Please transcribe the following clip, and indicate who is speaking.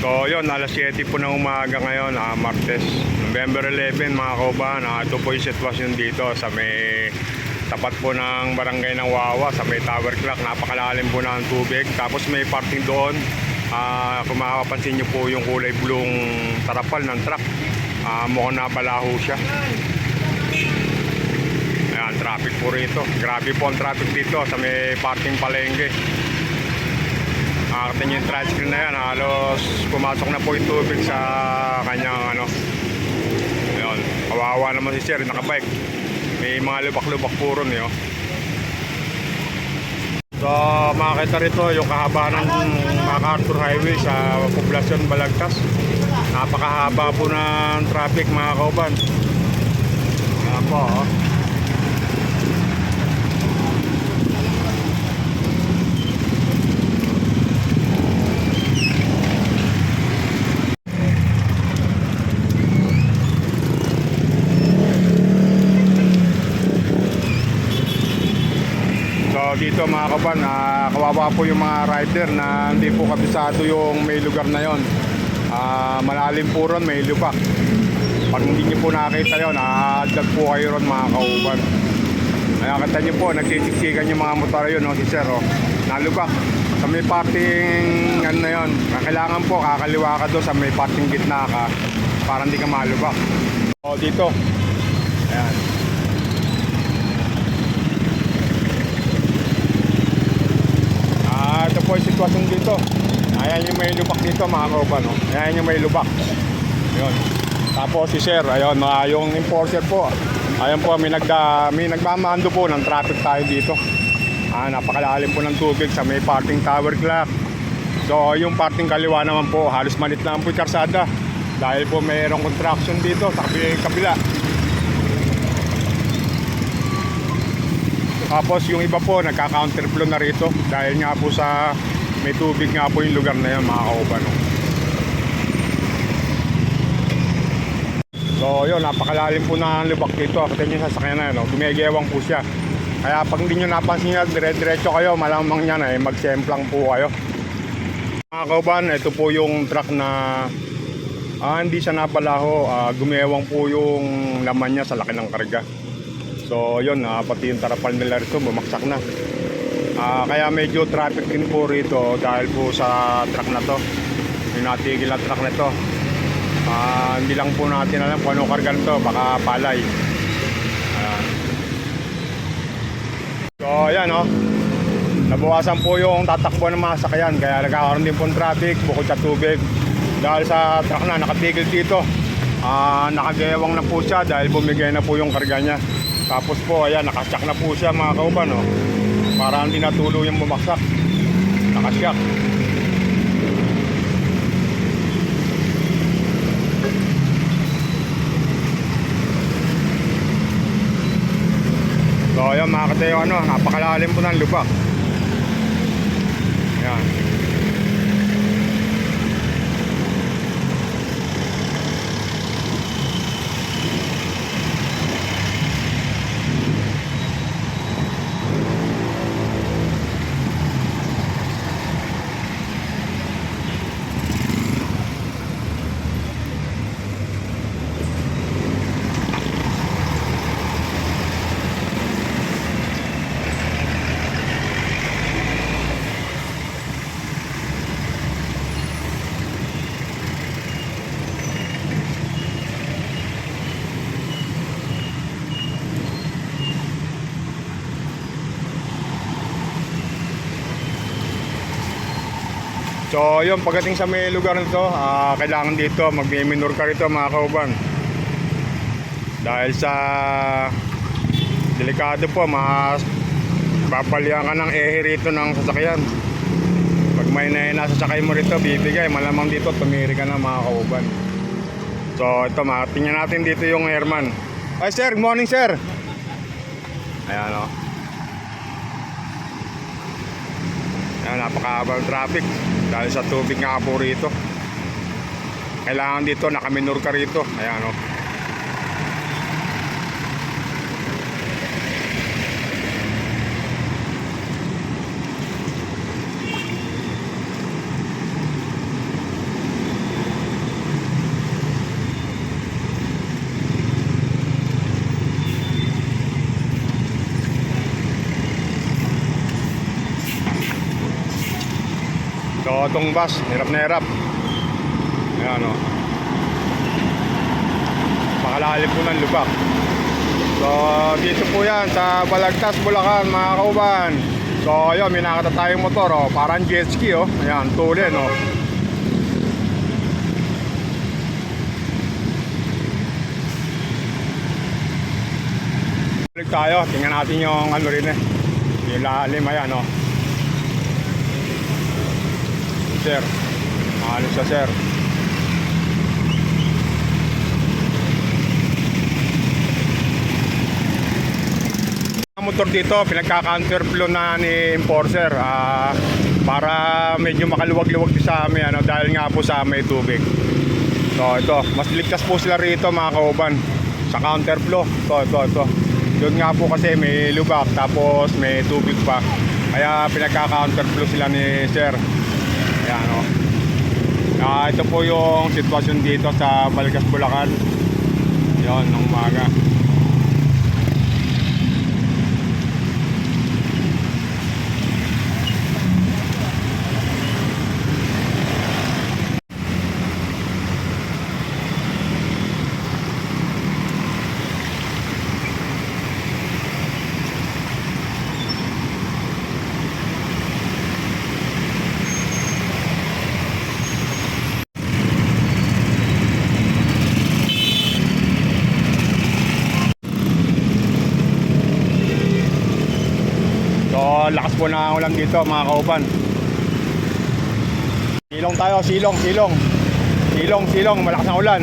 Speaker 1: So yun, alas 7 po ng umaga ngayon, Martes, November 11 mga kauban. Ito po yung sitwasyon dito sa may tapat po ng barangay ng Wawa, sa may tower clock. Napakalalim po ng tubig. Tapos may parking doon. Kung makapansin nyo po yung kulay blueng tarapal ng truck, mukhang nabalaho siya. Ayan, traffic po rito. Grabe po ang traffic dito sa may parking palengke. Nakakita nyo yung tricycle na yan, halos pumasok na po yung tubig sa kanyang ayun, kawawa naman si sir, nakabike. May mga lubak-lubak po ron yun. So makakita rito yung kahabaan ng MacArthur Highway sa Poblacion Balagtas. Napakahaba po ng traffic mga kauban. Ayan po, dito mga kaban, kawawa po yung mga rider na hindi po kabisado yung may lugar na yon. Malalim po ron, may lubak. Pag hindi nyo po nakita yun, adag po kayo ron mga kauban. Nakakita nyo po, nagsisiksikan yung mga motor yun, no, si sir, nalubak sa may parking na yun. Kailangan po kakaliwa ka doon sa may parking gitna ka para hindi ka malubak. Dito, ayan. Ito po yung sitwasyon dito. Ayan yung may lubak dito mga kauban, no? Ayan yung may lubak. Yun. Tapos si sir, ayun, yung enforcer po. Ayan po, may nagmamando po ng traffic tayo dito. Napakalalim po ng tubig sa may parking tower clock. So yung parking kaliwa naman po, halos malit lang po yung karsada. Dahil po mayroong construction dito sa kabila. Tapos yung iba po nagka-counterflow na rito dahil nga po sa may tubig nga po yung lugar na yun mga kauban, no? So yun, napakalalim po na lubak dito. Kita nyo sa sakyan na, no? Gumegewang po siya. Kaya pag hindi nyo napansin nyo, dire-diretso kayo, malamang yan magsemplang po kayo. Mga kauban, ito po yung truck na hindi siya napalaho. Gumewang po yung laman niya sa laki ng karga. So yun, pati yung tarapal nila rito bumaksak na. Kaya medyo traffic din po rito dahil po sa truck na to. Yung natigil na truck na to. Hindi lang po natin alam kung anong karga nito, baka palay. So ayan, nabawasan po yung tatakbo ng mga sakyan. Kaya nagkakaroon din po ng traffic bukod sa tubig. Dahil sa truck na nakatigil dito, nakagewang na po siya dahil bumigay na po yung karga niya. Tapos po, ayan, nakasyak na po siya mga kauban, para hindi natuloy yung bumaksak. Nakasyak. So, ayan mga katayo, napakalalim po ng lubak. Ayan. So yun, pagdating sa may lugar nito, kailangan dito mag-minor ka rito mga kauban. Dahil sa delikado po, babalian ka ng ehe rito ng sasakyan. Pag may nasasakay mo rito, bibigay, malamang dito tumiri ka na mga kauban. So ito, tingnan natin dito yung airman. Ay sir, good morning sir. Ayan Ayan, napakahabang traffic dahil sa tubig nga po rito. Kailangan dito nakaminor ka rito. Ayan So itong bus, hirap na hirap. Ayan o. Pakalalim po ng lubak. So dito po yan sa Balagtas, Bulacan mga kauban. So ayun, may nakita tayong motor oh, parang jet ski oh. Ayan, tulin oh. Balik tayo, tingnan natin yung ano rin eh. Yung lalim, ayan oh. Sir, ano siya sir? Ang motor dito, pinagka-counterflow na ni enforcer para medyo makaluwag-luwag din sa amin ano, dahil nga po sa may tubig. So ito, mas ligtas po sila rito mga kauban sa counterflow. Ito. Doon nga po kasi may lubak tapos may tubig pa. Kaya pinagka-counterflow sila ni sir. Ayan o. Ito po yung sitwasyon dito sa Balagtas, Bulacan. Yon, ng umaga. So, lakas po na ulan dito mga kauban. Silong tayo, silong. Silong, malakas na ulan.